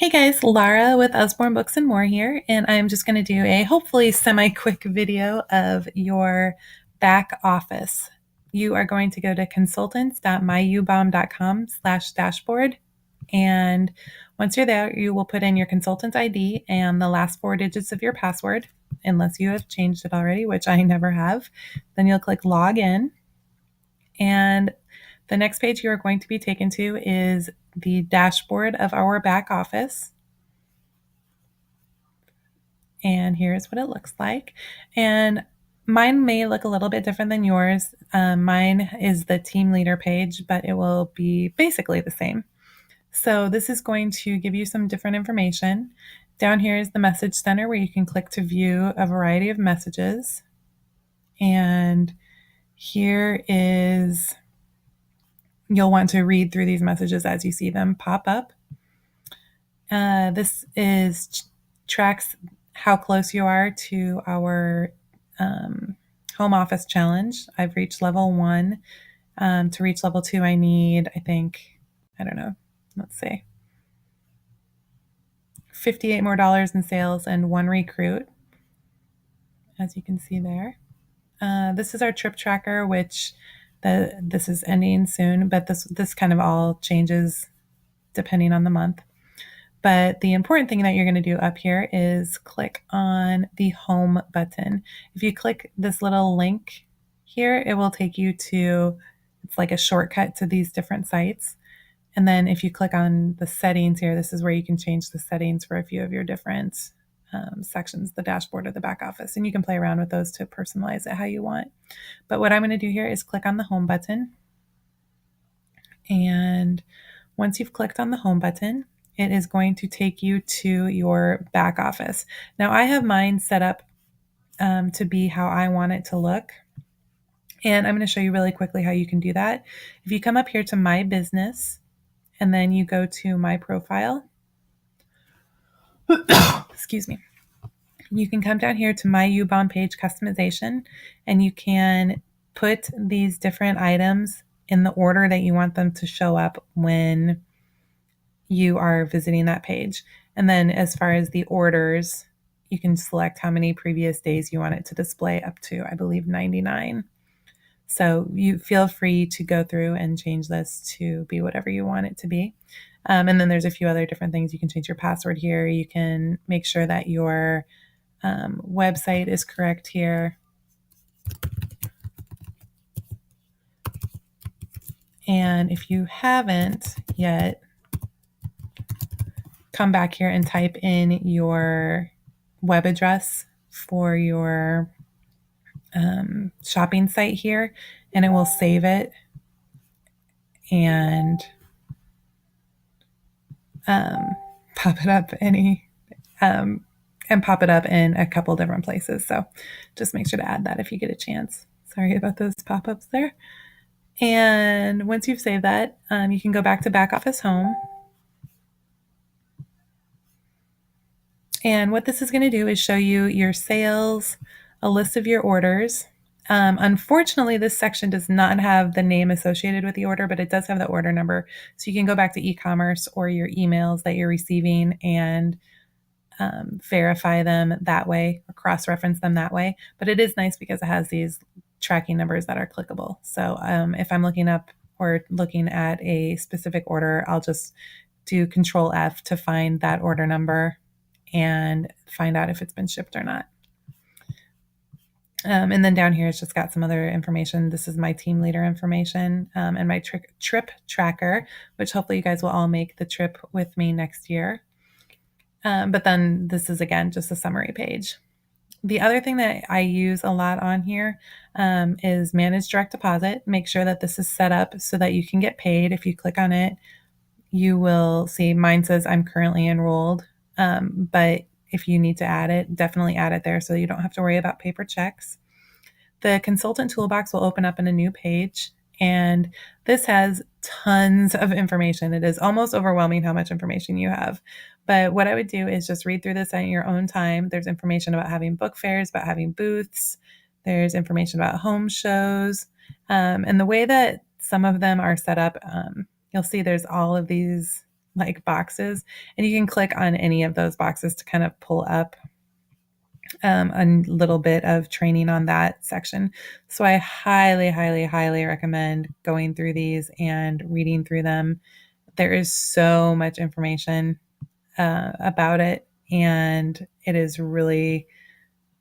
Hey guys, Lara with Usborne Books and More here, and I'm just going to do a hopefully semi-quick video of your back office. You are going to go to consultants.myubomb.com/dashboard, and once you're there, you will put in your consultant ID and the last 4 digits of your password, unless you have changed it already, which I never have. Then you'll click Log In, and the next page you are going to be taken to is the dashboard of our back office. And here's what it looks like. And mine may look a little bit different than yours. Mine is the team leader page, but it will be basically the same. So this is going to give you some different information. Down here is the message center where you can click to view a variety of messages. And here is, you'll want to read through these messages as you see them pop up. This is tracks how close you are to our home office challenge. I've reached level 1. To reach level 2, I need, I don't know, let's say $58 more in sales and 1 recruit, as you can see there. This is our trip tracker, which this is ending soon, but this kind of all changes depending on the month. But the important thing that you're going to do up here is click on the home button. If you click this little link here, it will take you to, it's like a shortcut to these different sites. And then if you click on the settings here, this is where you can change the settings for a few of your different sections, the dashboard or the back office. And you can play around with those to personalize it how you want. But what I'm going to do here is click on the home button. And once you've clicked on the home button, it is going to take you to your back office. Now I have mine set up to be how I want it to look. And I'm going to show you really quickly how you can do that. If you come up here to My Business, and then you go to My Profile, excuse me, you can come down here to My Ubomb Page Customization, and you can put these different items in the order that you want them to show up when you are visiting that page. And then as far as the orders, you can select how many previous days you want it to display up to, I believe, 99. So you feel free to go through and change this to be whatever you want it to be. And then there's a few other different things. You can change your password here. You can make sure that your website is correct here. And if you haven't yet, come back here and type in your web address for your shopping site here, and it will save it and pop it up and pop it up in a couple different places. So just make sure to add that if you get a chance. Sorry about those pop-ups there. And once you've saved that, you can go back to Back Office Home. And what this is going to do is show you your sales, a list of your orders. Unfortunately, this section does not have the name associated with the order, but it does have the order number. So you can go back to e-commerce or your emails that you're receiving and verify them that way or cross-reference them that way. But it is nice because it has these tracking numbers that are clickable. So if I'm looking up or looking at a specific order, I'll just do Control F to find that order number and find out if it's been shipped or not. And then down here, it's just got some other information. This is my team leader information and my trip tracker, which hopefully you guys will all make the trip with me next year. But then this is, again, just a summary page. The other thing that I use a lot on here is manage direct deposit. Make sure that this is set up so that you can get paid. If you click on it, you will see mine says I'm currently enrolled. But if you need to add it, definitely add it there so you don't have to worry about paper checks. The consultant toolbox will open up in a new page, and this has tons of information. It is almost overwhelming how much information you have. But what I would do is just read through this at your own time. There's information about having book fairs, about having booths. There's information about home shows. And the way that some of them are set up, you'll see there's all of these like boxes, and you can click on any of those boxes to kind of pull up a little bit of training on that section. So I highly, highly, highly recommend going through these and reading through them. There is so much information about it, and it is really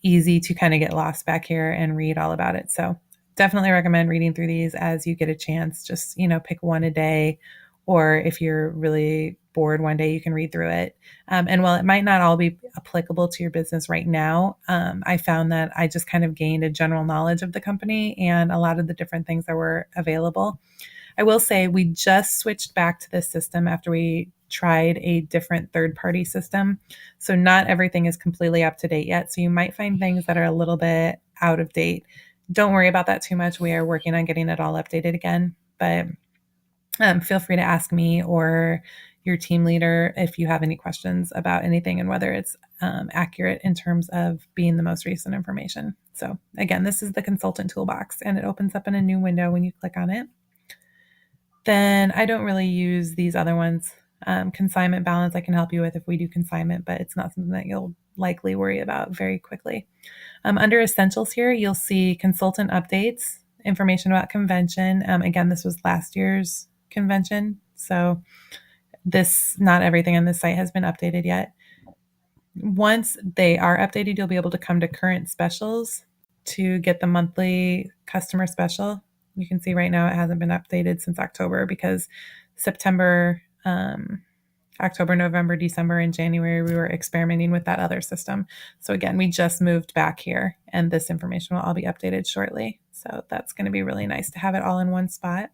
easy to kind of get lost back here and read all about it. So definitely recommend reading through these as you get a chance. Just, pick one a day, or if you're really bored one day, you can read through it. And while it might not all be applicable to your business right now, I found that I just kind of gained a general knowledge of the company and a lot of the different things that were available. I will say we just switched back to this system after we tried a different third-party system. So not everything is completely up to date yet. So you might find things that are a little bit out of date. Don't worry about that too much. We are working on getting it all updated again. But feel free to ask me or your team leader if you have any questions about anything and whether it's accurate in terms of being the most recent information. So again, this is the consultant toolbox, and it opens up in a new window when you click on it. Then I don't really use these other ones. Consignment balance I can help you with if we do consignment, but it's not something that you'll likely worry about very quickly. Under essentials here, you'll see consultant updates, information about convention. Again, this was last year's convention, so not everything on this site has been updated yet. Once they are updated, you'll be able to come to current specials to get the monthly customer special. You can see right now it hasn't been updated since October because September, October, November, December, and January, we were experimenting with that other system. So again, we just moved back here, and this information will all be updated shortly. So that's going to be really nice to have it all in one spot.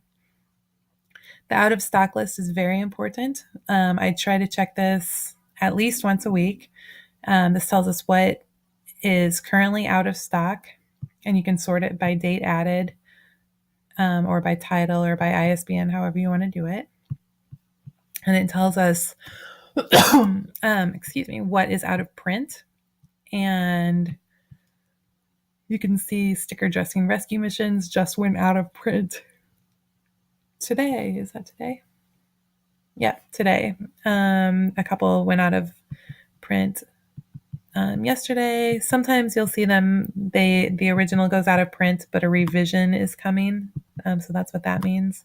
The out of stock list is very important. I try to check this at least once a week. This tells us what is currently out of stock, and you can sort it by date added, or by title or by ISBN, however you want to do it. And it tells us, what is out of print. And you can see sticker dressing rescue missions just went out of print today. Is that today? Yeah, today. A couple went out of print yesterday. Sometimes you'll see them, the original goes out of print, but a revision is coming. So that's what that means.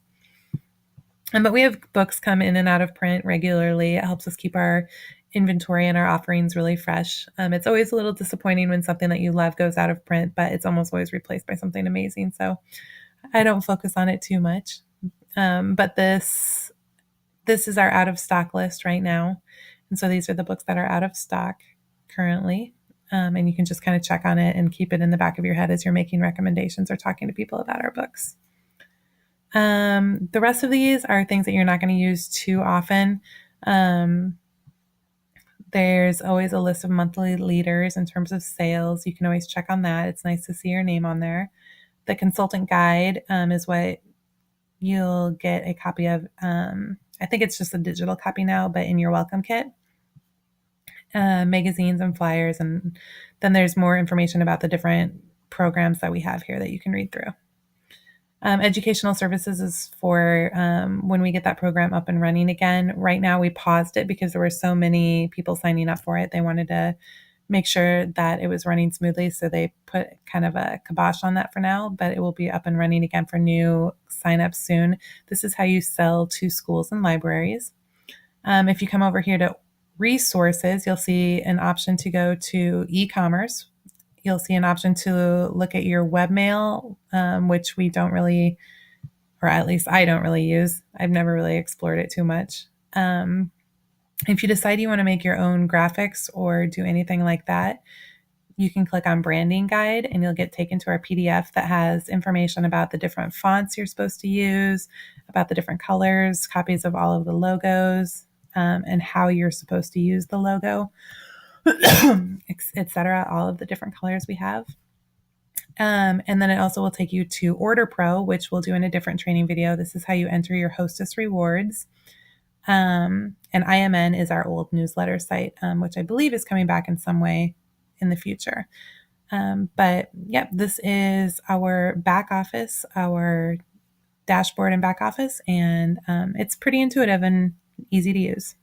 But we have books come in and out of print regularly. It helps us keep our inventory and our offerings really fresh. It's always a little disappointing when something that you love goes out of print, but it's almost always replaced by something amazing. So I don't focus on it too much. But this is our out of stock list right now. And so these are the books that are out of stock currently. And you can just kind of check on it and keep it in the back of your head as you're making recommendations or talking to people about our books. The rest of these are things that you're not going to use too often. There's always a list of monthly leaders in terms of sales. You can always check on that. It's nice to see your name on there. The consultant guide is what you'll get a copy of. I think it's just a digital copy now, but in your welcome kit. Magazines and flyers, and then there's more information about the different programs that we have here that you can read through. Educational services is for when we get that program up and running again. Right now we paused it because there were so many people signing up for it. They wanted to make sure that it was running smoothly, so they put kind of a kibosh on that for now, but it will be up and running again for new signups soon. This is how you sell to schools and libraries. If you come over here to resources, you'll see an option to go to e-commerce. You'll see an option to look at your webmail, which we don't really, or at least I don't really use. I've never really explored it too much. If you decide you want to make your own graphics or do anything like that, you can click on branding guide and you'll get taken to our PDF that has information about the different fonts you're supposed to use, about the different colors, copies of all of the logos, and how you're supposed to use the logo, etc. All of the different colors we have. And then it also will take you to Order Pro, which we'll do in a different training video. This is how you enter your hostess rewards. And IMN is our old newsletter site, which I believe is coming back in some way in the future. But yeah, this is our back office, our dashboard and back office, and it's pretty intuitive and easy to use.